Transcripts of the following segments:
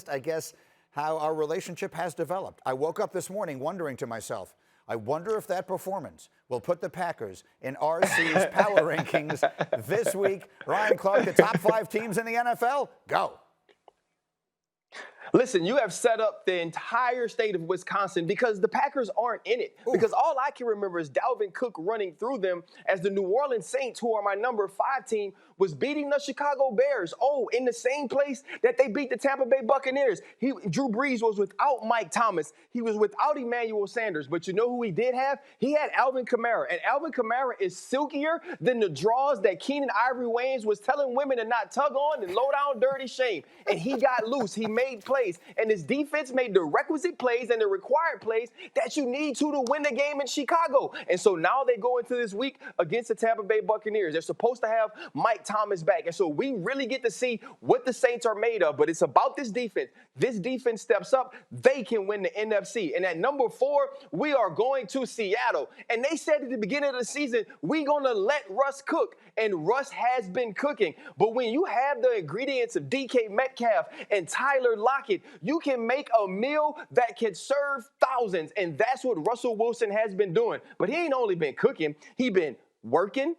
I guess, how our relationship has developed. I woke up this morning wondering to myself, I wonder if that performance will put the Packers in RC's power rankings this week. Ryan Clark, the top 5 teams in the NFL? Go. Listen, you have set up the entire state of Wisconsin because the Packers aren't in it. Ooh. Because all I can remember is Dalvin Cook running through them as the New Orleans Saints, who are my number 5 team, was beating the Chicago Bears. Oh, in the same place that they beat the Tampa Bay Buccaneers. Drew Brees was without Mike Thomas. He was without Emmanuel Sanders. But you know who he did have? He had Alvin Kamara. And Alvin Kamara is silkier than the draws that Keenan Ivory Wayans was telling women to not tug on and low down dirty shame. And he got loose. He made plays. And his defense made the requisite plays and the required plays that you need to win the game in Chicago. And so now they go into this week against the Tampa Bay Buccaneers. They're supposed to have Mike Thomas back. And so we really get to see what the Saints are made of. But it's about this defense. This defense steps up. They can win the NFC. And at number 4, we are going to Seattle. And they said at the beginning of the season, we're going to let Russ cook. And Russ has been cooking. But when you have the ingredients of DK Metcalf and Tyler Lockett, you can make a meal that can serve thousands. And that's what Russell Wilson has been doing. But he ain't only been cooking. He been working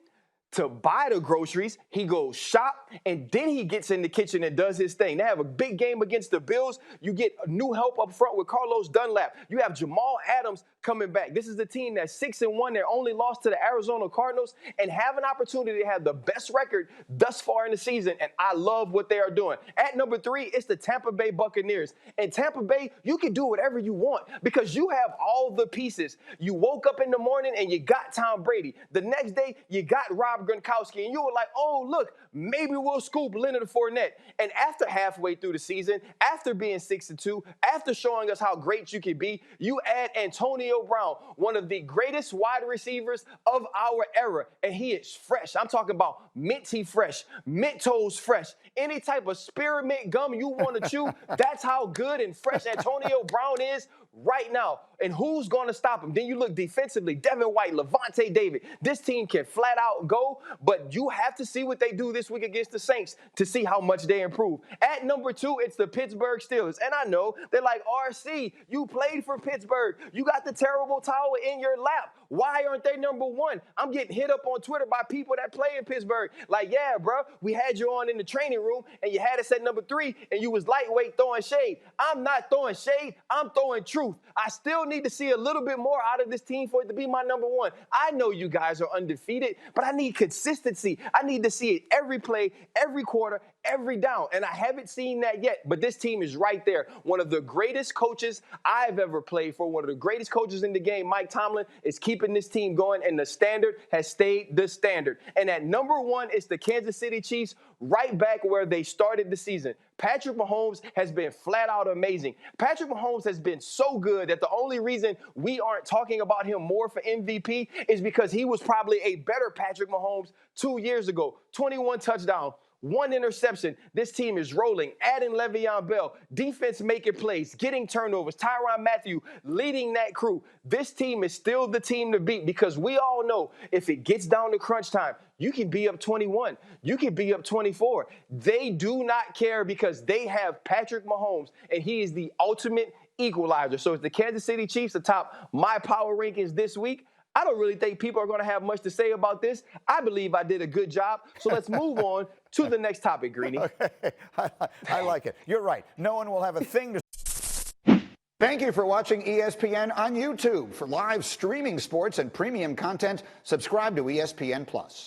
to buy the groceries. He goes shop, and then he gets in the kitchen and does his thing. They have a big game against the Bills. You get new help up front with Carlos Dunlap. You have Jamal Adams coming back. This is the team that's 6-1. They're only lost to the Arizona Cardinals and have an opportunity to have the best record thus far in the season, and I love what they are doing. At number 3, it's the Tampa Bay Buccaneers. And Tampa Bay, you can do whatever you want because you have all the pieces. You woke up in the morning and you got Tom Brady. The next day, you got Rob Gronkowski, and you were like, oh, look, maybe we'll scoop Leonard Fournette. And after halfway through the season, after being 6-2, after showing us how great you can be, you add Antonio Brown, one of the greatest wide receivers of our era, and he is fresh. I'm talking about minty fresh, Mentos fresh, any type of spearmint gum you want to chew. That's how good and fresh Antonio Brown is right now. And who's going to stop him? Then you look defensively, Devin White, Levante David. This team can flat out go, but you have to see what they do this week against the Saints to see how much they improve. At number 2, it's the Pittsburgh Steelers. And I know they're like, RC, you played for Pittsburgh. You got the terrible towel in your lap. Why aren't they number 1? I'm getting hit up on Twitter by people that play in Pittsburgh. Like, yeah, bro, we had you on in the training room and you had us at number 3 and you was lightweight throwing shade. I'm not throwing shade. I'm throwing truth. I still need to see a little bit more out of this team for it to be my number 1. I know you guys are undefeated, but I need consistency. I need to see it every play, every quarter, every down. And I haven't seen that yet, but this team is right there. One of the greatest coaches I've ever played for, one of the greatest coaches in the game, Mike Tomlin, is keeping this team going, and the standard has stayed the standard. And at number 1 is the Kansas City Chiefs, right back where they started the season. Patrick Mahomes has been flat out amazing. Patrick Mahomes has been so good that the only reason we aren't talking about him more for MVP is because he was probably a better Patrick Mahomes 2 years ago. 21 touchdowns. 1 interception. This team is rolling. Adding Le'Veon Bell. Defense making plays. Getting turnovers. Tyrann Mathieu leading that crew. This team is still the team to beat because we all know if it gets down to crunch time, you can be up 21. You can be up 24. They do not care because they have Patrick Mahomes, and he is the ultimate equalizer. So it's the Kansas City Chiefs atop my power rankings this week. I don't really think people are going to have much to say about this. I believe I did a good job. So let's move on to the next topic, Greeny. Okay. I like it. You're right. No one will have a thing to Thank you for watching ESPN on YouTube. For live streaming sports and premium content, subscribe to ESPN+.